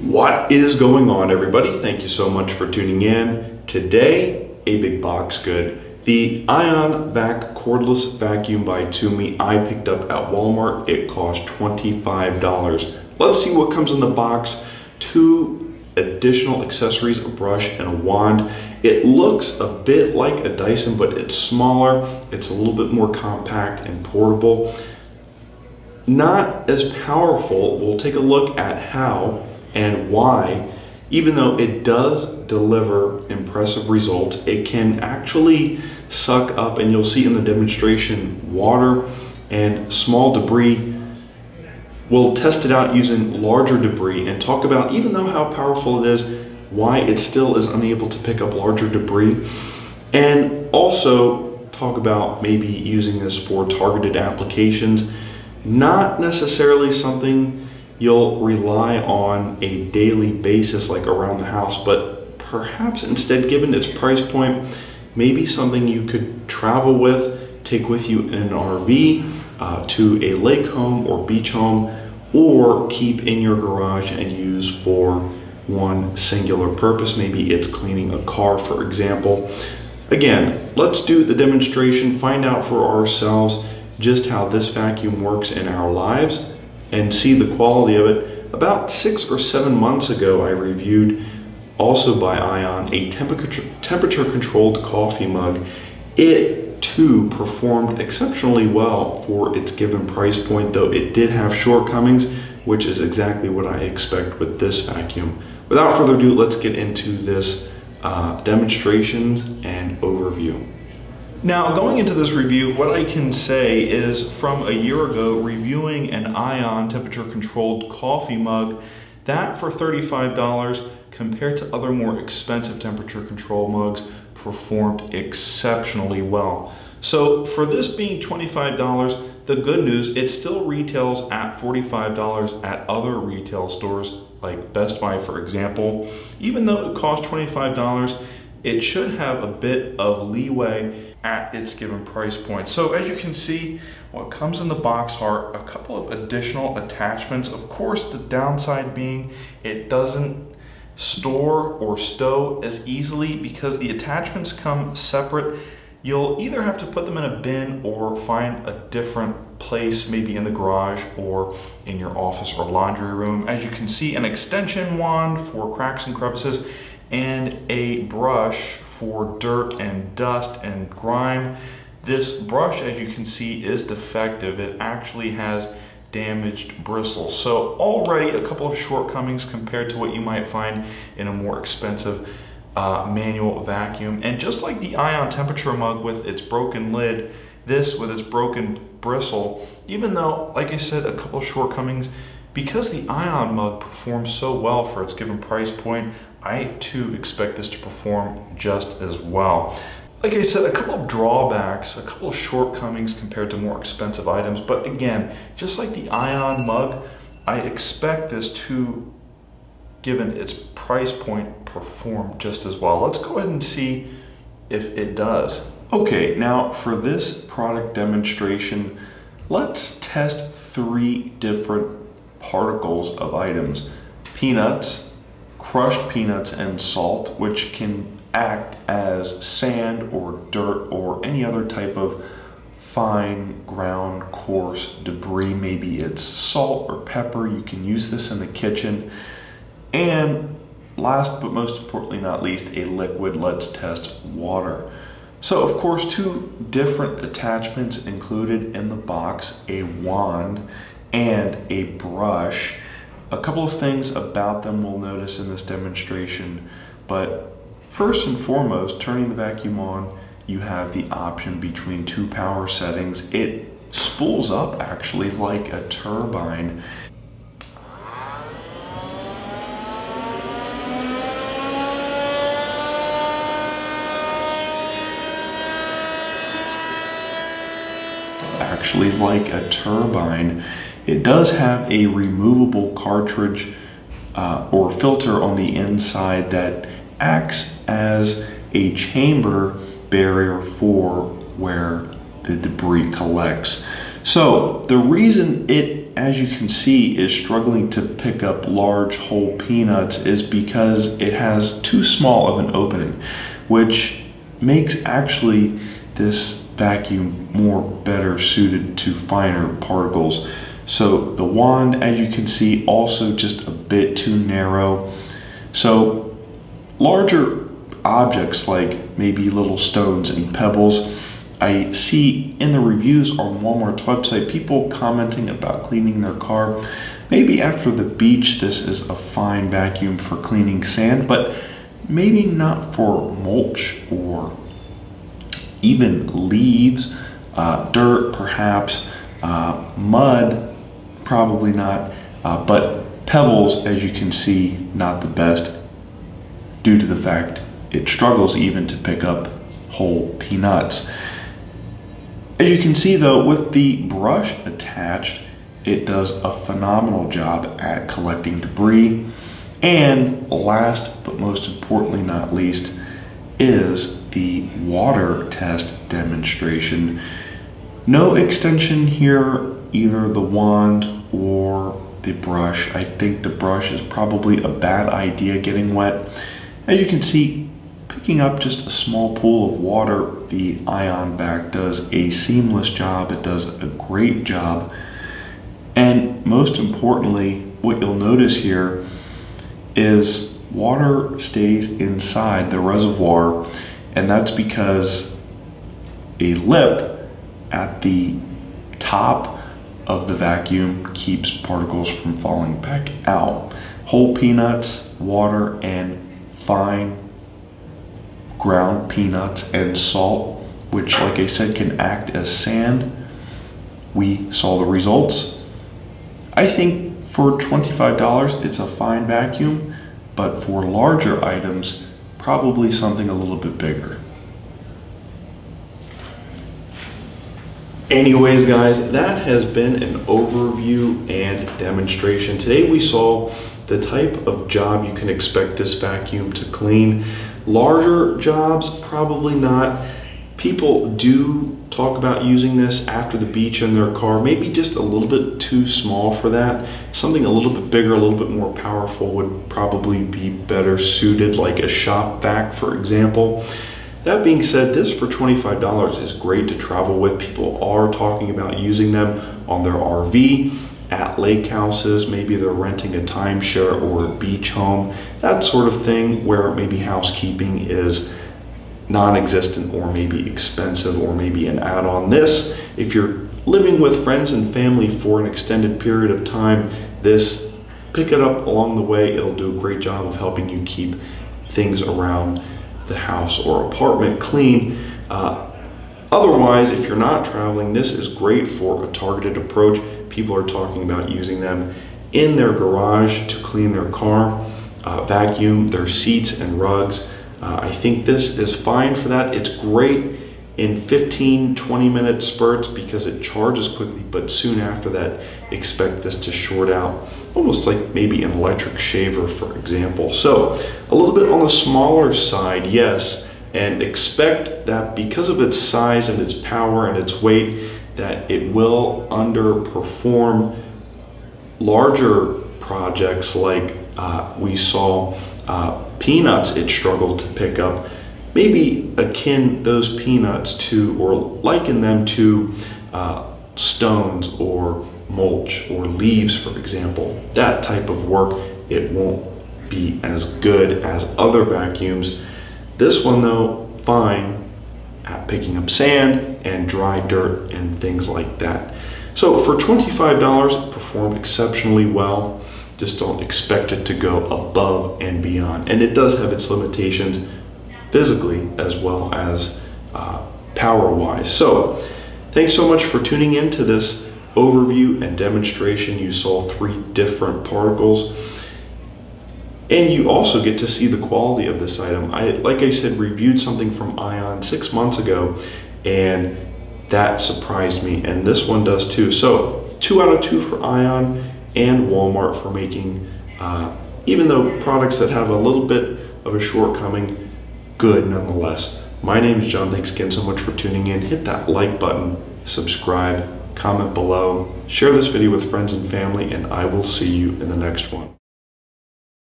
What is going on, everybody? Thank you so much for tuning in. Today, a big box good. The IONVAC cordless vacuum by Toomey I picked up at Walmart. It cost $25. Let's see what comes in the box. 2 additional accessories, a brush and a wand. It looks a bit like a Dyson, but it's smaller. It's a little bit more compact and portable. Not as powerful. We'll take a look at how and why. Even though it does deliver impressive results, it can actually suck up, and you'll see in the demonstration, water and small debris. We'll test it out using larger debris and talk about, even though how powerful it is, why it still is unable to pick up larger debris. And also talk about maybe using this for targeted applications. Not necessarily something you'll rely on a daily basis like around the house, but perhaps instead, given its price point, maybe something you could travel with, take with you in an RV to a lake home or beach home, or keep in your garage and use for one singular purpose. Maybe it's cleaning a car, for example. Again, let's do the demonstration, find out for ourselves just how this vacuum works in our lives and see the quality of it. About 6 or 7 months ago, I reviewed, also by ION, a temperature controlled coffee mug. It too performed exceptionally well for its given price point, though it did have shortcomings, which is exactly what I expect with this vacuum. Without further ado, let's get into this demonstrations and overview. Now, going into this review, what I can say is from a year ago, reviewing an ION temperature-controlled coffee mug, that for $35 compared to other more expensive temperature control mugs performed exceptionally well. So for this being $25, the good news, it still retails at $45 at other retail stores like Best Buy, for example. Even though it costs $25, it should have a bit of leeway at its given price point. So as you can see, what comes in the box are a couple of additional attachments. Of course, the downside being it doesn't store or stow as easily because the attachments come separate. You'll either have to put them in a bin or find a different place, maybe in the garage or in your office or laundry room. As you can see, an extension wand for cracks and crevices and a brush for dirt and dust and grime. This brush, as you can see, is defective. It actually has damaged bristles. So already a couple of shortcomings compared to what you might find in a more expensive manual vacuum. And just like the ION temperature mug with its broken lid, this with its broken bristle, even though, like I said, a couple of shortcomings, because the ION mug performs so well for its given price point, I too expect this to perform just as well. Like I said, a couple of drawbacks, a couple of shortcomings compared to more expensive items, but again, just like the ION mug, I expect this to, given its price point, perform just as well. Let's go ahead and see if it does. Okay, now for this product demonstration, let's test 3 different particles of items: peanuts, crushed peanuts, and salt, which can act as sand or dirt or any other type of fine ground coarse debris. Maybe it's salt or pepper. You can use this in the kitchen. And last but most importantly not least, a liquid. Let's test water. So of course, 2 different attachments included in the box: a wand and a brush. A couple of things about them we'll notice in this demonstration, but first and foremost, turning the vacuum on, you have the option between 2 power settings. It spools up actually like a turbine. Actually like a turbine. It does have a removable cartridge or filter on the inside that acts as a chamber barrier for where the debris collects. So the reason it as you can see, is struggling to pick up large whole peanuts is because it has too small of an opening, which makes actually this vacuum more better suited to finer particles. So the wand, as you can see, also just a bit too narrow. So larger objects like maybe little stones and pebbles, I see in the reviews on Walmart's website people commenting about cleaning their car. Maybe after the beach this is a fine vacuum for cleaning sand, but maybe not for mulch or even leaves, dirt perhaps, mud probably not, but pebbles, as you can see, not the best due to the fact it struggles even to pick up whole peanuts. As you can see though, with the brush attached, it does a phenomenal job at collecting debris. And last but most importantly not least is the water test demonstration. No extension here, either the wand or the brush. I think the brush is probably a bad idea getting wet. As you can see, picking up just a small pool of water, the IONVAC does a seamless job. It does a great job. And most importantly, what you'll notice here is water stays inside the reservoir, and that's because a lip at the top of the vacuum keeps particles from falling back out. Whole peanuts, water, and fine ground peanuts and salt, which, like I said, can act as sand. We saw the results. I think for $25, it's a fine vacuum, but for larger items, probably something a little bit bigger. Anyways, guys, that has been an overview and demonstration. Today we saw the type of job you can expect this vacuum to clean. Larger jobs, probably not. People do talk about using this after the beach in their car, maybe just a little bit too small for that. Something a little bit bigger, a little bit more powerful would probably be better suited, like a shop vac, for example. That being said, this for $25 is great to travel with. People are talking about using them on their RV, at lake houses, maybe they're renting a timeshare or a beach home, that sort of thing, where maybe housekeeping is non-existent or maybe expensive or maybe an add-on. This, if you're living with friends and family for an extended period of time, this, pick it up along the way. It'll do a great job of helping you keep things around the house or apartment clean. Otherwise, if you're not traveling, this is great for a targeted approach. People are talking about using them in their garage to clean their car, vacuum their seats and rugs. I think this is fine for that. It's great in 15-20 minute spurts because it charges quickly, but soon after that, expect this to short out, almost like maybe an electric shaver, for example. So a little bit on the smaller side, yes, and expect that because of its size and its power and its weight, that it will underperform larger projects like we saw peanuts it struggled to pick up. Maybe akin those peanuts to, or liken them to stones or mulch or leaves, for example. That type of work, it won't be as good as other vacuums. This one though, fine at picking up sand and dry dirt and things like that. So for $25, it performed exceptionally well. Just don't expect it to go above and beyond. And it does have its limitations physically as well as power-wise. So thanks so much for tuning in to this overview and demonstration. You saw 3 different particles. And you also get to see the quality of this item. Like I said, reviewed something from ION 6 months ago, and that surprised me, and this one does too. So 2 out of 2 for ION and Walmart for making, even though products that have a little bit of a shortcoming, good nonetheless. My name is John. Thanks again so much for tuning in. Hit that like button, subscribe, comment below, share this video with friends and family, and I will see you in the next one.